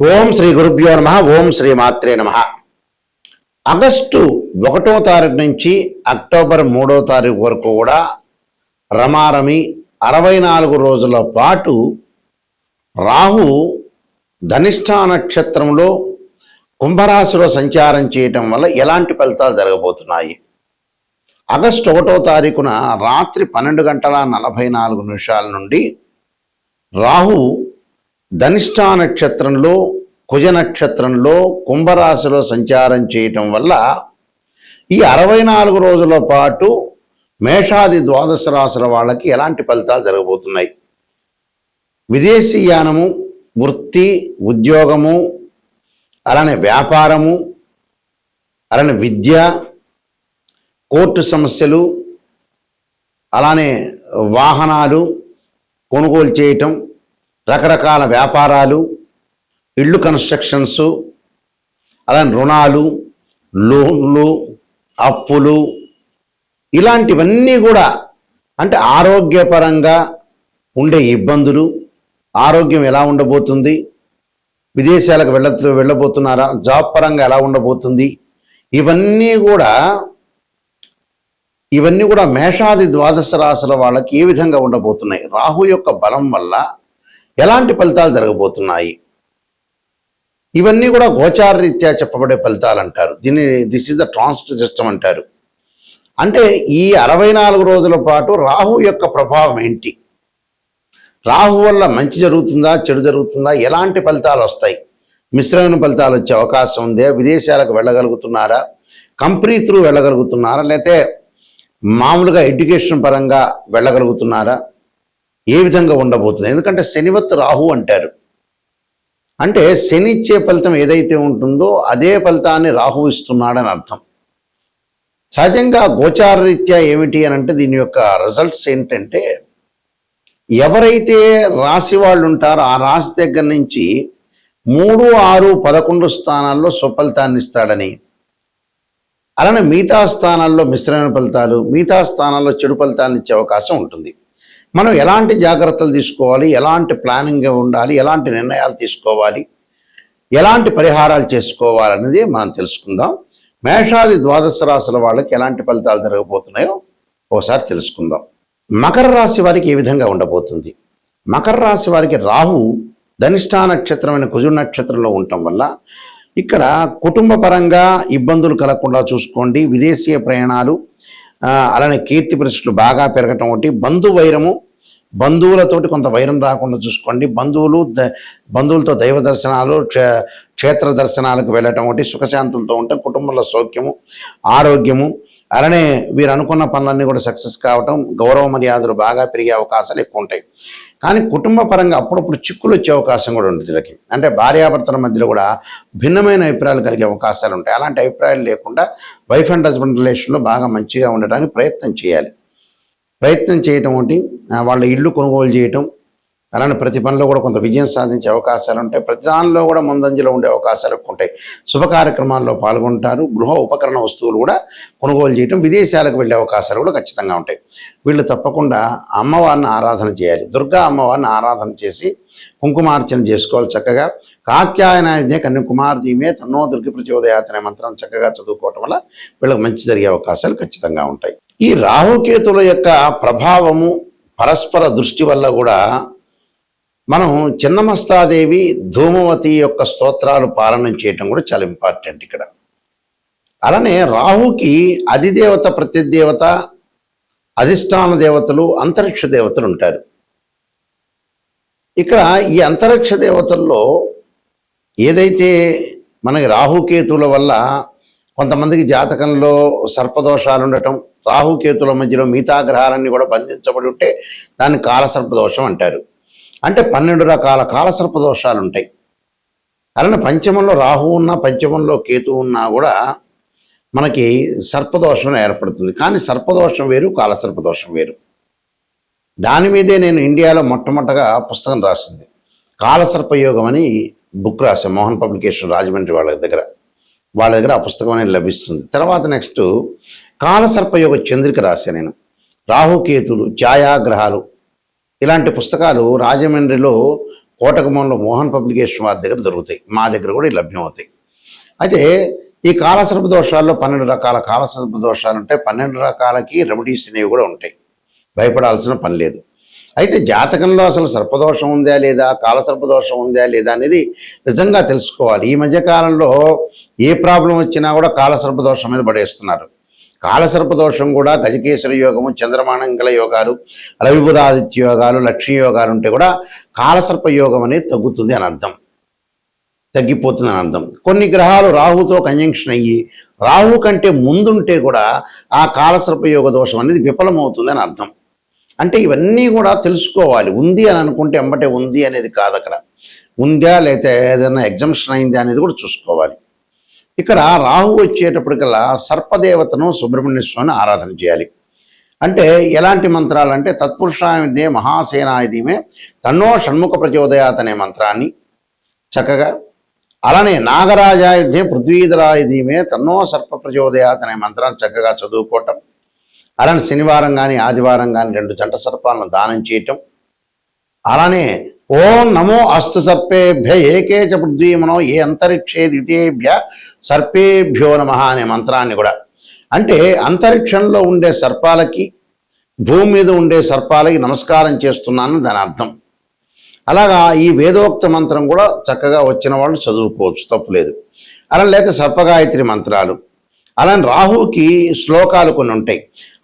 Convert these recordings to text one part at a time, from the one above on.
ఓం శ్రీ గురుభ్యో నమ. ఓం శ్రీ మాత్రే నమ. ఆగస్టు 1వ తారీఖు నుంచి అక్టోబర్ 3వ తారీఖు వరకు కూడా రమారమి 64 రోజుల పాటు రాహు ధనిష్ఠా నక్షత్రంలో కుంభరాశిలో సంచారం చేయటం వల్ల ఎలాంటి ఫలితాలు జరగబోతున్నాయి? ఆగస్టు 1వ తారీఖున రాత్రి 12:44 నుండి రాహు ధనిష్ఠా నక్షత్రంలో కుజ నక్షత్రంలో కుంభరాశిలో సంచారం చేయటం వల్ల ఈ 64 రోజుల పాటు మేషాది ద్వాదశ రాశుల వాళ్ళకి ఎలాంటి ఫలితాలు జరగబోతున్నాయి? విదేశీయానము, వృత్తి, ఉద్యోగము, అలానే వ్యాపారము, అలానే విద్య, కోర్టు సమస్యలు, అలానే వాహనాలు కొనుగోలు చేయటం, రకరకాల వ్యాపారాలు, ఇళ్ళు కన్స్ట్రక్షన్స్, అలానే రుణాలు, లోన్లు, అప్పులు, ఇలాంటివన్నీ కూడా అంటే ఆరోగ్యపరంగా ఉండే ఇబ్బందులు, ఆరోగ్యం ఎలా ఉండబోతుంది, విదేశాలకు వెళ్ళబోతున్నారా, జాబ్ పరంగా ఎలా ఉండబోతుంది, ఇవన్నీ కూడా మేషాది ద్వాదశ రాశుల వాళ్ళకి ఏ విధంగా ఉండబోతున్నాయి, రాహు యొక్క బలం వల్ల ఎలాంటి ఫలితాలు జరగబోతున్నాయి, ఇవన్నీ కూడా గోచార రీత్యా చెప్పబడే ఫలితాలు అంటారు. This is the transit system అంటారు. అంటే ఈ 64 రోజుల పాటు రాహు యొక్క ప్రభావం ఏంటి, రాహు వల్ల మంచి జరుగుతుందా, చెడు జరుగుతుందా, ఎలాంటి ఫలితాలు వస్తాయి, మిశ్రమైన ఫలితాలు వచ్చే అవకాశం ఉందే, విదేశాలకు వెళ్ళగలుగుతున్నారా, కంపెనీ త్రూ వెళ్ళగలుగుతున్నారా, లేకపోతే మామూలుగా ఎడ్యుకేషన్ పరంగా వెళ్ళగలుగుతున్నారా, ఏ విధంగా ఉండబోతుంది? ఎందుకంటే శనివత్ రాహు అంటారు. అంటే శని ఇచ్చే ఫలితం ఏదైతే ఉంటుందో అదే ఫలితాన్ని రాహు ఇస్తున్నాడని అర్థం. సహజంగా గోచార రీత్యా ఏమిటి అని అంటే దీని యొక్క రిజల్ట్స్ ఏంటంటే, ఎవరైతే రాశి వాళ్ళు ఉంటారో ఆ రాశి దగ్గర నుంచి 3, 6, 11 స్థానాల్లో స్వఫలితాన్ని ఇస్తాడని, అలానే మిగతా స్థానాల్లో మిశ్రమైన ఫలితాలు, మిగతా స్థానాల్లో చెడు ఫలితాలను ఇచ్చే అవకాశం ఉంటుంది. మనం ఎలాంటి జాగ్రత్తలు తీసుకోవాలి, ఎలాంటి ప్లానింగ్ ఉండాలి, ఎలాంటి నిర్ణయాలు తీసుకోవాలి, ఎలాంటి పరిహారాలు చేసుకోవాలనేది మనం తెలుసుకుందాం. మేషాది ద్వాదశ రాశుల వాళ్ళకి ఎలాంటి ఫలితాలు జరగబోతున్నాయో ఒకసారి తెలుసుకుందాం. మకర రాశి వారికి ఏ విధంగా ఉండబోతుంది? మకర రాశి వారికి రాహు ధనిష్ఠా నక్షత్రమైన కుజుడు నక్షత్రంలో ఉండటం వల్ల ఇక్కడ కుటుంబ పరంగా ఇబ్బందులు కలగకుండా చూసుకోండి. విదేశీయ ప్రయాణాలు, అలానే కీర్తి ప్రతిష్టలు బాగా పెరగటం ఒకటి, బంధువైరము, బంధువులతోటి కొంత వైరం రాకుండా చూసుకోండి. బంధువులతో దైవ దర్శనాలు, క్షేత్ర దర్శనాలకు వెళ్ళటం ఒకటి, సుఖశాంతులతో ఉంటే కుటుంబంలో సౌఖ్యము, ఆరోగ్యము, అలానే వీరు అనుకున్న పనులన్నీ కూడా సక్సెస్ కావటం, గౌరవ మర్యాదలు బాగా పెరిగే అవకాశాలు ఎక్కువ ఉంటాయి. కానీ కుటుంబ పరంగా అప్పుడప్పుడు చిక్కులు వచ్చే అవకాశం కూడా ఉంటుంది వీళ్ళకి. అంటే భార్యాభర్తల మధ్యలో కూడా భిన్నమైన అభిప్రాయాలు కలిగే అవకాశాలు ఉంటాయి. అలాంటి అభిప్రాయాలు లేకుండా వైఫ్ అండ్ హస్బెండ్ రిలేషన్లో బాగా మంచిగా ఉండడానికి ప్రయత్నం చేయాలి. ప్రయత్నం చేయటం ఒకటి, వాళ్ళ ఇల్లు కొనుగోలు చేయటం, అలానే ప్రతి పనిలో కూడా కొంత విజయం సాధించే అవకాశాలు ఉంటాయి. ప్రతి దానిలో కూడా ముందంజలో ఉండే అవకాశాలు ఎక్కువ ఉంటాయి. శుభ కార్యక్రమాల్లో పాల్గొంటారు. గృహ ఉపకరణ వస్తువులు కూడా కొనుగోలు చేయటం, విదేశాలకు వెళ్ళే అవకాశాలు కూడా ఖచ్చితంగా ఉంటాయి. వీళ్ళు తప్పకుండా అమ్మవారిని ఆరాధన చేయాలి. దుర్గా అమ్మవారిని ఆరాధన చేసి కుంకుమార్చన చేసుకోవాలి. చక్కగా కాత్యాయనాయుధే కన్యాకుమార్దీమే తన్నో దుర్గ ప్రచోదయాత్ అనే మంత్రం చక్కగా చదువుకోవటం వల్ల వీళ్ళకి మంచి జరిగే అవకాశాలు ఖచ్చితంగా ఉంటాయి. ఈ రాహుకేతుల యొక్క ప్రభావము, పరస్పర దృష్టి వల్ల కూడా మనం చిన్నమస్తాదేవి, ధూమవతి యొక్క స్తోత్రాలు పాలన చేయటం కూడా చాలా ఇంపార్టెంట్ ఇక్కడ. అలానే రాహుకి అధిదేవత, ప్రతిదేవత, అధిష్టాన దేవతలు, అంతరిక్ష దేవతలు ఉంటారు. ఇక్కడ ఈ అంతరిక్ష దేవతల్లో ఏదైతే మనకి రాహుకేతుల వల్ల కొంతమందికి జాతకంలో సర్పదోషాలు ఉండటం, రాహుకేతుల మధ్యలో మిగతా గ్రహాలన్నీ కూడా బంధించబడి ఉంటే దాన్ని కాలసర్పదోషం అంటారు. అంటే 12 రకాల కాలసర్పదోషాలు ఉంటాయి. అలానే పంచమంలో రాహు ఉన్నా, పంచమంలో కేతు ఉన్నా కూడా మనకి సర్పదోషం ఏర్పడుతుంది. కానీ సర్పదోషం వేరు, కాలసర్పదోషం వేరు. దాని మీదే నేను ఇండియాలో మొట్టమొదటగా పుస్తకం రాసింది. కాలసర్పయోగం అని బుక్ రాశాను. మోహన్ పబ్లికేషన్ రాజమండ్రి వాళ్ళ దగ్గర ఆ పుస్తకం అనేది లభిస్తుంది. తర్వాత నెక్స్ట్ కాలసర్పయోగ చంద్రిక రాశాను నేను. రాహుకేతులు, ఛాయాగ్రహాలు, ఇలాంటి పుస్తకాలు రాజమండ్రిలో కోటకమంలో మోహన్ పబ్లికేషన్ వారి దగ్గర దొరుకుతాయి, మా దగ్గర కూడా లభ్యమవుతాయి. అయితే ఈ కాలసర్ప దోషాల్లో 12 రకాల కాలసర్ప దోషాలు ఉంటాయి. 12 రకాలకి రెమెడీస్ అనేవి కూడా ఉంటాయి, భయపడాల్సిన పని లేదు. అయితే జాతకంలో అసలు సర్పదోషం ఉందా లేదా, కాలసర్పదోషం ఉందా లేదా అనేది నిజంగా తెలుసుకోవాలి. ఈ మధ్యకాలంలో ఏ ప్రాబ్లం వచ్చినా కూడా కాలసర్పదోషం మీద పడేస్తున్నారు. కాలసర్పదోషం కూడా గజకేశ్వర యోగము, చంద్రమానంగళ యోగాలు, రవిబుధాదిత్య యోగాలు, లక్ష్మీ యోగాలు ఉంటే కూడా కాలసర్ప యోగం అనేది తగ్గుతుంది అని అర్థం, తగ్గిపోతుంది అని అర్థం. కొన్ని గ్రహాలు రాహుతో కంజంక్షన్ అయ్యి రాహు కంటే ముందుంటే కూడా ఆ కాలసర్ప యోగ దోషం అనేది విఫలమవుతుంది అని అర్థం. అంటే ఇవన్నీ కూడా తెలుసుకోవాలి. ఉంది అని అనుకుంటే ఎంబటే ఉంది అనేది కాదు, అక్కడ ఉందా లేకపోతే ఏదైనా ఎగ్జంప్షన్ అయిందా అనేది కూడా చూసుకోవాలి. ఇక్కడ రాహు వచ్చేటప్పటికల్లా సర్పదేవతను సుబ్రహ్మణ్య స్వామిని ఆరాధన చేయాలి. అంటే ఎలాంటి మంత్రాలు అంటే తత్పురుషాయుధే మహాసేనాయుధీమే తన్నో షణ్ముఖ ప్రచోదయాత్ అనే మంత్రాన్ని చక్కగా, అలానే నాగరాజాయుధే పృథ్వీధరాయుధీమే తన్నో సర్ప ప్రచోదయాత్ అనే మంత్రాన్ని చక్కగా చదువుకోవటం. అలానే శనివారం కానీ ఆదివారం కానీ 2 జంట సర్పాలను దానం చేయటం. అలానే ఓం నమో అస్తు సర్పేభ్య ఏకే చ పృథ్వీమనో ఏ అంతరిక్షే ద్వితీయేభ్య సర్పేభ్యో నమః అనే మంత్రాన్ని కూడా, అంటే అంతరిక్షంలో ఉండే సర్పాలకి భూమి మీద ఉండే సర్పాలకి నమస్కారం చేస్తున్నాను దాని అర్థం. అలాగా ఈ వేదోక్త మంత్రం కూడా చక్కగా వచ్చిన వాళ్ళు చదువుకోవచ్చు, తప్పులేదు. అలా లేక సర్పగాయత్రి మంత్రాలు. అలానే రాహుకి శ్లోకాలు కొన్ని ఉంటాయి.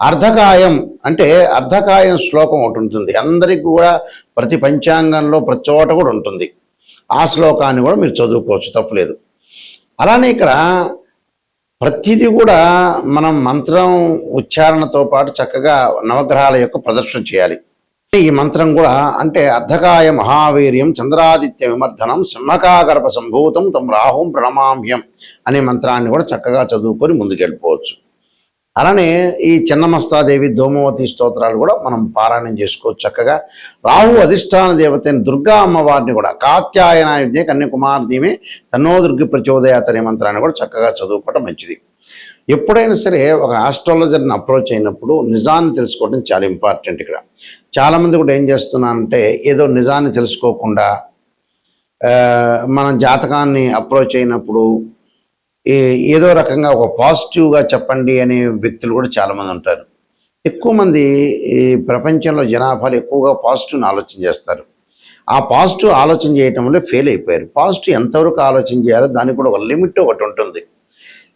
అర్ధకాయం అంటే అర్ధకాయం శ్లోకం ఒకటి ఉంటుంది, అందరికీ కూడా ప్రతి పంచాంగంలో ప్రతి చోట కూడా ఉంటుంది. ఆ శ్లోకాన్ని కూడా మీరు చదువుకోవచ్చు, తప్పులేదు. అలానే ఇక్కడ ప్రతిదీ కూడా మనం మంత్రం ఉచ్చారణతో పాటు చక్కగా నవగ్రహాల యొక్క ప్రదర్శన చేయాలి. ఈ మంత్రం కూడా అంటే అర్ధకాయ మహావీర్యం చంద్రాదిత్య విమర్ధనం సింహకాగర్భ సంభూతం తం రాహుం ప్రణమామ్యం అనే మంత్రాన్ని కూడా చక్కగా చదువుకొని ముందుకెళ్ళిపోవచ్చు. అలానే ఈ చిన్నమస్తాదేవి దోమవతి స్తోత్రాలు కూడా మనం పారాయణం చేసుకోవచ్చు చక్కగా. రాహు అధిష్టాన దేవతని దుర్గా అమ్మవారిని కూడా కాత్యాయనాయుధే కన్యాకుమార్దీమే తన్నో దుర్గి ప్రచోదయాత్ అనే మంత్రాన్ని కూడా చక్కగా చదువుకోవడం మంచిది. ఎప్పుడైనా సరే ఒక ఆస్ట్రాలజర్ని అప్రోచ్ అయినప్పుడు నిజాన్ని తెలుసుకోవడం చాలా ఇంపార్టెంట్. ఇక్కడ చాలామంది కూడా ఏం చేస్తున్నారంటే ఏదో నిజాన్ని తెలుసుకోకుండా మన జాతకాన్ని అప్రోచ్ అయినప్పుడు ఏదో రకంగా ఒక పాజిటివ్గా చెప్పండి అనే వ్యక్తులు కూడా చాలామంది ఉంటారు. ఎక్కువ మంది ఈ ప్రపంచంలో జనాభాలు ఎక్కువగా పాజిటివ్ని ఆలోచన చేస్తారు. ఆ పాజిటివ్ ఆలోచన చేయటం వల్ల ఫెయిల్ అయిపోయారు. పాజిటివ్ ఎంతవరకు ఆలోచన చేయాలో దానికి కూడా ఒక లిమిట్ ఒకటి ఉంటుంది.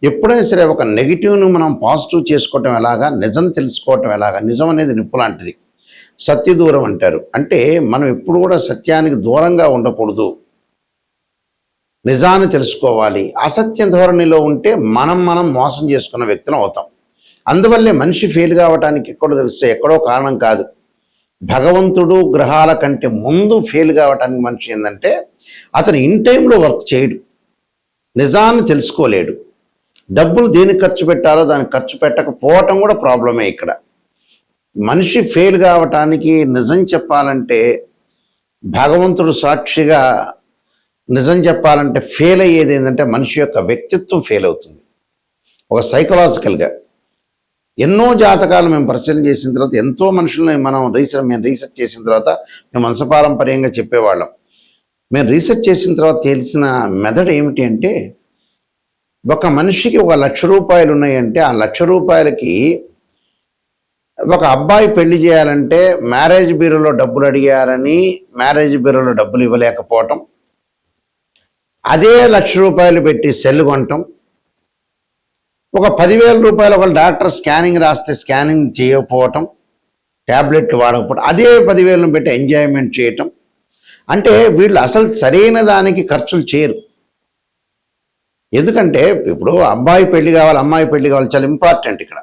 ఎప్పుడైనా సరే ఒక నెగిటివ్ను మనం పాజిటివ్ చేసుకోవటం ఎలాగా, నిజం తెలుసుకోవటం ఎలాగా. నిజం అనేది నిప్పు లాంటిది, సత్య దూరం అంటారు. అంటే మనం ఎప్పుడు కూడా సత్యానికి దూరంగా ఉండకూడదు, నిజాన్ని తెలుసుకోవాలి. అసత్య ధోరణిలో ఉంటే మనం మోసం చేసుకున్న వ్యక్తులం అవుతాం. అందువల్లే మనిషి ఫెయిల్ కావటానికి ఎక్కడో తెలిస్తే ఎక్కడో కారణం కాదు. భగవంతుడు గ్రహాల కంటే ముందు ఫెయిల్ కావటానికి మనిషి ఏంటంటే అతను ఇన్ టైంలో వర్క్ చేయడు, నిజాన్ని తెలుసుకోలేడు. డబ్బులు దేనికి ఖర్చు పెట్టాలో దానికి ఖర్చు పెట్టకపోవటం కూడా ప్రాబ్లమే. ఇక్కడ మనిషి ఫెయిల్ కావటానికి నిజం చెప్పాలంటే భగవంతుడు సాక్షిగా నిజం చెప్పాలంటే ఫెయిల్ అయ్యేది ఏంటంటే మనిషి యొక్క వ్యక్తిత్వం ఫెయిల్ అవుతుంది. ఒక సైకలాజికల్గా ఎన్నో జాతకాలు మేము పరిశీలన చేసిన తర్వాత ఎంతో మనుషుల్ని మేము రీసెర్చ్ చేసిన తర్వాత మేము వంశపారంపర్యంగా చెప్పేవాళ్ళం. మేము రీసెర్చ్ చేసిన తర్వాత తెలిసిన మెథడ్ ఏమిటి అంటే ఒక మనిషికి 1,00,000 రూపాయలు ఉన్నాయంటే ఆ 1,00,000 రూపాయలకి ఒక అబ్బాయి పెళ్లి చేయాలంటే మ్యారేజ్ బ్యూరోలో డబ్బులు అడిగారని మ్యారేజ్ బ్యూరోలో డబ్బులు ఇవ్వలేకపోవటం, అదే 1,00,000 రూపాయలు పెట్టి సెల్ కొనటం, ఒక 10,000 రూపాయలు ఒక డాక్టర్ స్కానింగ్ రాస్తే స్కానింగ్ చేయకపోవటం, ట్యాబ్లెట్లు వాడకపోవటం, అదే 10,000 పెట్టి ఎంజాయ్మెంట్ చేయటం. అంటే వీళ్ళు అసలు సరైన దానికి ఖర్చులు చేయరు. ఎందుకంటే ఇప్పుడు అబ్బాయి పెళ్లి కావాలి, అమ్మాయి పెళ్లి కావాలి, చాలా ఇంపార్టెంట్. ఇక్కడ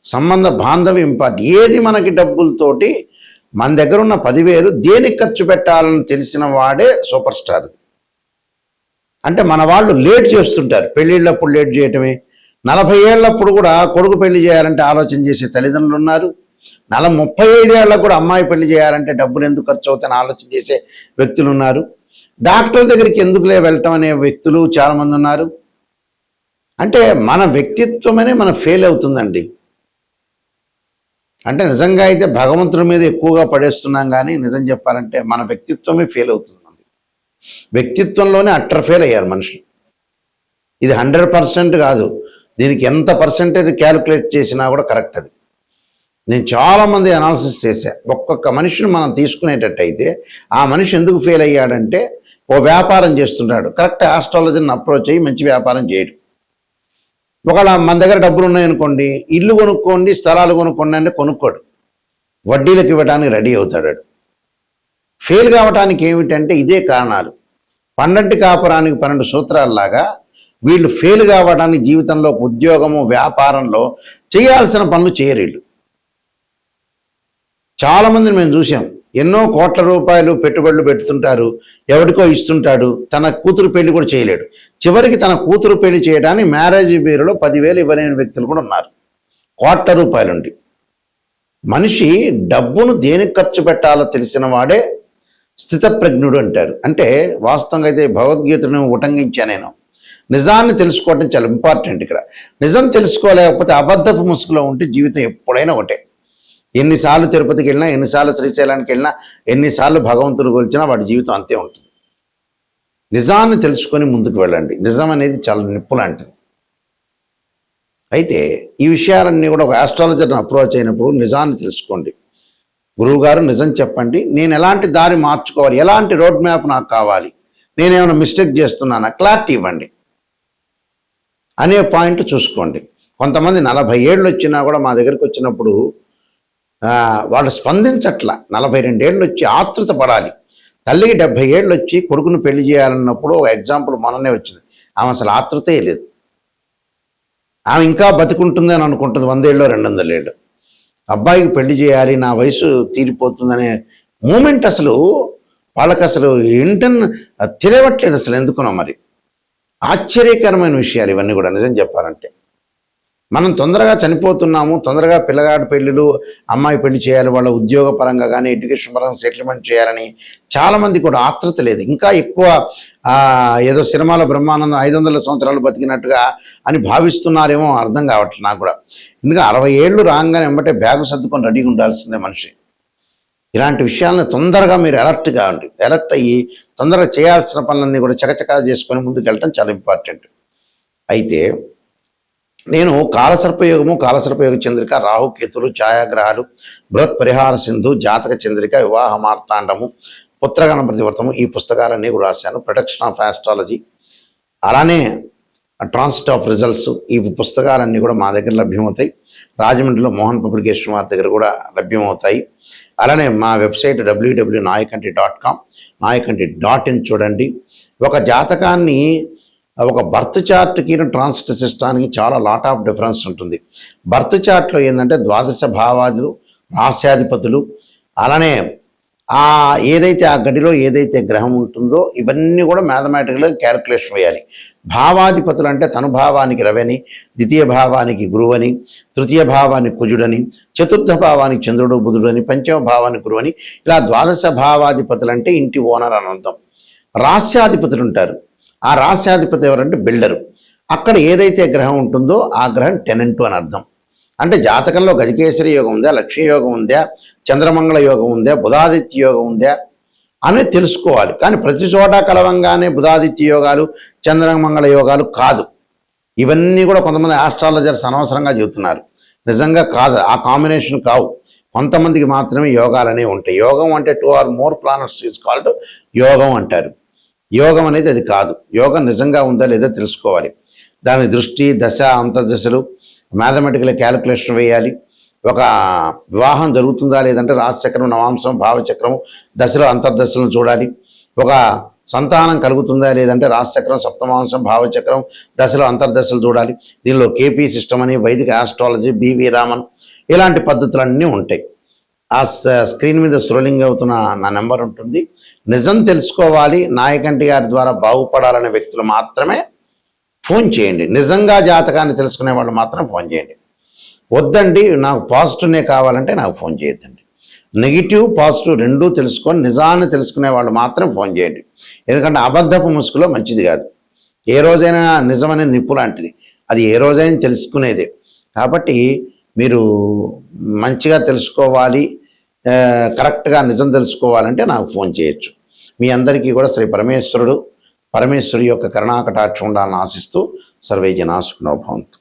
సంబంధ బాంధవ్యం ఇంపార్టెంట్. ఏది మనకి డబ్బులతోటి మన దగ్గర ఉన్న 10,000 దేనికి ఖర్చు పెట్టాలని తెలిసిన వాడే సూపర్ స్టార్. అంటే మన వాళ్ళు లేట్ చేస్తుంటారు, పెళ్ళిళ్ళప్పుడు లేట్ చేయటమే. 40 ఏళ్ళప్పుడు కూడా కొడుకు పెళ్లి చేయాలంటే ఆలోచన చేసే తల్లిదండ్రులు ఉన్నారు. 35 ఏళ్ళకు కూడా అమ్మాయి పెళ్లి చేయాలంటే డబ్బులు ఎందుకు ఖర్చు అవుతాయని ఆలోచన చేసే వ్యక్తులు ఉన్నారు. డాక్టర్ దగ్గరికి ఎందుకులే వెళ్ళటం అనే వ్యక్తులు చాలామంది ఉన్నారు. అంటే మన వ్యక్తిత్వమనే మన ఫెయిల్ అవుతుందండి. అంటే నిజంగా అయితే భగవంతుడి మీద ఎక్కువగా పడేస్తున్నాం, కానీ నిజం చెప్పాలంటే మన వ్యక్తిత్వమే ఫెయిల్ అవుతుంది. వ్యక్తిత్వంలోనే అట్టర్ ఫెయిల్ అయ్యారు మనుషులు. ఇది 100% కాదు, దీనికి ఎంత పర్సెంటేజ్ క్యాలిక్యులేట్ చేసినా కూడా కరెక్ట్. అది నేను చాలామంది అనాలిసిస్ చేశా. ఒక్కొక్క మనిషిని మనం తీసుకునేటట్టయితే ఆ మనిషి ఎందుకు ఫెయిల్ అయ్యాడంటే ఓ వ్యాపారం చేస్తుంటాడు, కరెక్ట్ ఆస్ట్రాలజీని అప్రోచ్ అయ్యి మంచి వ్యాపారం చేయడు. ఒకవేళ మన దగ్గర డబ్బులు ఉన్నాయనుకోండి, ఇల్లు కొనుక్కోండి, స్థలాలు కొనుక్కోండి అంటే కొనుక్కోడు, వడ్డీలకు ఇవ్వడానికి రెడీ అవుతాడు. ఫెయిల్ కావటానికి ఏమిటంటే ఇదే కారణాలు. 12 కాపురానికి 12 సూత్రాల్లాగా వీళ్ళు ఫెయిల్ కావడానికి జీవితంలో ఉద్యోగము, వ్యాపారంలో చేయాల్సిన పనులు చేయరు వీళ్ళు. చాలామందిని మేము చూసాం, ఎన్నో కోట్ల రూపాయలు పెట్టుబడులు పెడుతుంటారు, ఎవరికో ఇస్తుంటాడు, తన కూతురు పెళ్లి కూడా చేయలేడు. చివరికి తన కూతురు పెళ్లి చేయడానికి మ్యారేజ్ బ్యూరోలో 10,000 ఇవ్వలేని వ్యక్తులు కూడా ఉన్నారు. కోట్ల రూపాయలుండి. మనిషి డబ్బును దేనికి ఖర్చు పెట్టాలో తెలిసిన వాడే స్థితప్రజ్ఞుడు అంటారు. అంటే వాస్తవంగా అయితే భగవద్గీతను ఉటంకించా నేను. నిజాన్ని తెలుసుకోవటం చాలా ఇంపార్టెంట్. ఇక్కడ నిజం తెలుసుకోలేకపోతే అబద్ధపు ముసుగులో ఉంటే జీవితం ఎప్పుడైనా ఒకటే. ఎన్నిసార్లు తిరుపతికి వెళ్ళినా, ఎన్నిసార్లు శ్రీశైలానికి వెళ్ళినా, ఎన్నిసార్లు భగవంతుడు కొలిచినా వాడి జీవితం అంతే ఉంటుంది. నిజాన్ని తెలుసుకొని ముందుకు వెళ్ళండి. నిజం అనేది చాలా నిప్పు లాంటిది. అయితే ఈ విషయాలన్నీ కూడా ఒక ఆస్ట్రాలజర్ని అప్రోచ్ అయినప్పుడు నిజాన్ని తెలుసుకోండి. గురువుగారు నిజం చెప్పండి, నేను ఎలాంటి దారి మార్చుకోవాలి, ఎలాంటి రోడ్ మ్యాప్ నాకు కావాలి, నేనేమైనా మిస్టేక్ చేస్తున్నానా, క్లారిటీ ఇవ్వండి అనే పాయింట్ చూసుకోండి. కొంతమంది 40 ఏళ్ళు వచ్చినా కూడా మా దగ్గరికి వచ్చినప్పుడు వాళ్ళు స్పందించట్ల. 42 ఏళ్ళు వచ్చి ఆతృత పడాలి. తల్లికి 70 ఏళ్ళు వచ్చి కొడుకును పెళ్లి చేయాలన్నప్పుడు ఒక ఎగ్జాంపుల్ మొన్ననే వచ్చింది. ఆమె అసలు ఆతృతే లేదు. ఆమె ఇంకా బతికుంటుంది అని అనుకుంటుంది, 100 ఏళ్ళు 200 ఏళ్ళు. అబ్బాయికి పెళ్లి చేయాలి, నా వయసు తీరిపోతుందనే మూమెంట్ అసలు వాళ్ళకి అసలు ఏంటని తెలియట్లేదు అసలు. ఎందుకునో మరి ఆశ్చర్యకరమైన విషయాలు ఇవన్నీ కూడా. నిజం చెప్పాలంటే మనం తొందరగా చనిపోతున్నాము, తొందరగా పిల్లగాడి పెళ్ళిళ్ళు, అమ్మాయి పెళ్లి చేయాలి, వాళ్ళ ఉద్యోగ పరంగా కానీ ఎడ్యుకేషన్ పరంగా సెటిల్మెంట్ చేయాలని చాలామంది కూడా ఆతృత లేదు. ఇంకా ఎక్కువ ఏదో సినిమాలో బ్రహ్మానందం 500 సంవత్సరాలు బతికినట్టుగా అని భావిస్తున్నారేమో, అర్థం కావట్లేదు నాకు కూడా. ఎందుకంటే 60 ఏళ్ళు రాగానే వెంబటే బ్యాగు సర్దుకొని రెడీగా ఉండాల్సిందే మనిషి. ఇలాంటి విషయాలను తొందరగా మీరు అలర్ట్ కావండి. అలర్ట్ అయ్యి తొందరగా చేయాల్సిన పనులన్నీ కూడా చకచకా చేసుకొని ముందుకు వెళ్ళటం చాలా ఇంపార్టెంట్. అయితే నేను కాలసర్పయోగము, కాలసర్పయోగ చంద్రిక, రాహుకేతులు, ఛాయాగ్రహాలు, బృహత్ పరిహార సింధు, జాతక చంద్రిక, వివాహ మార్తాండము, పుత్రగణపతి వ్రతము, ఈ పుస్తకాలన్నీ కూడా రాశాను. ప్రొటెక్షన్ ఆఫ్ ఆస్ట్రాలజీ, అలానే ట్రాన్సిట్ ఆఫ్ రిజల్ట్స్, ఈ పుస్తకాలన్నీ కూడా మా దగ్గర లభ్యమవుతాయి. రాజమండ్రిలో మోహన్ పబ్లికేషన్ వారి దగ్గర కూడా లభ్యమవుతాయి. అలానే మా వెబ్సైట్ www.nayakanti.com, nayakanti.in చూడండి. ఒక జాతకాన్ని, ఒక బర్త్ చార్ట్కి ట్రాన్సిట్ సిస్టానికి చాలా లాట్ ఆఫ్ డిఫరెన్స్ ఉంటుంది. బర్త్ చార్ట్లో ఏంటంటే 12 భావాదులు, రాస్యాధిపతులు, అలానే ఏదైతే ఆ గడిలో ఏదైతే గ్రహం ఉంటుందో ఇవన్నీ కూడా మ్యాథమెటికల్గా క్యాలిక్యులేషన్ వేయాలి. భావాధిపతులు అంటే తనుభావానికి రవని, ద్వితీయ భావానికి గురువని, తృతీయ భావానికి కుజుడని, చతుర్థ భావానికి చంద్రుడు బుధుడని, పంచమ భావానికి గురువని, ఇలా 12 భావాధిపతులు అంటే ఇంటి ఓనర్ అని అర్థం. రాస్యాధిపతులు ఉంటారు. ఆ రాస్యాధిపతి ఎవరంటే బిల్డరు. అక్కడ ఏదైతే గ్రహం ఉంటుందో ఆ గ్రహం టెనెంటు అని అర్థం. అంటే జాతకంలో గజకేసరి యోగం ఉందా, లక్ష్మీ యోగం ఉందా, చంద్రమంగళ యోగం ఉందా, బుధాదిత్య యోగం ఉందా అనేది తెలుసుకోవాలి. కానీ ప్రతి చోట కలవంగానే బుధాదిత్య యోగాలు, చంద్రమంగళ యోగాలు కాదు. ఇవన్నీ కూడా కొంతమంది ఆస్ట్రాలజర్స్ అనవసరంగా చెబుతున్నారు. నిజంగా కాదు, ఆ కాంబినేషన్ కావు. కొంతమందికి మాత్రమే యోగాలు అనేవి ఉంటాయి. యోగం అంటే 2 or more planets is called యోగం అంటారు. యోగం అనేది అది కాదు. యోగం నిజంగా ఉందా లేదా తెలుసుకోవాలి. దాని దృష్టి, దశ, అంతర్దశలు మ్యాథమెటికల్ క్యాలిక్యులేషన్ వేయాలి. ఒక వివాహం జరుగుతుందా లేదంటే రాశిచక్రం, నవాంశం, భావచక్రం, దశలో అంతర్దశలను చూడాలి. ఒక సంతానం కలుగుతుందా లేదంటే రాశిచక్రం, సప్తమాంశం, భావచక్రం, దశలో అంతర్దశలు చూడాలి. దీనిలో కేపీ సిస్టమ్ అని, వైదిక ఆస్ట్రాలజీ, బివి రామన్, ఇలాంటి పద్ధతులన్నీ ఉంటాయి. ఆ స్క్రీన్ మీద స్క్రోలింగ్ అవుతున్న నా నెంబర్ ఉంటుంది. నిజం తెలుసుకోవాలి, నాయకంటి గారి ద్వారా బాగుపడాలనే వ్యక్తులు మాత్రమే ఫోన్ చేయండి. నిజంగా జాతకాన్ని తెలుసుకునే వాళ్ళు మాత్రం ఫోన్ చేయండి. వద్దండి నాకు పాజిటివ్నే కావాలంటే నాకు ఫోన్ చేయొద్దండి. నెగిటివ్, పాజిటివ్ రెండూ తెలుసుకొని నిజాన్ని తెలుసుకునే వాళ్ళు మాత్రం ఫోన్ చేయండి. ఎందుకంటే అబద్ధపు ముసుగులో మంచిది కాదు. ఏ రోజైనా నిజమనే నిప్పు లాంటిది, అది ఏ రోజైనా తెలుసుకునేదే. కాబట్టి మీరు మంచిగా తెలుసుకోవాలి, కరెక్ట్గా నిజం తెలుసుకోవాలంటే నాకు ఫోన్ చేయొచ్చు. మీ అందరికీ కూడా శ్రీ పరమేశ్వరుడి యొక్క కరుణాకటాక్షం ఉండాలని ఆశిస్తూ సర్వే జనా సుఖినో భవంతు.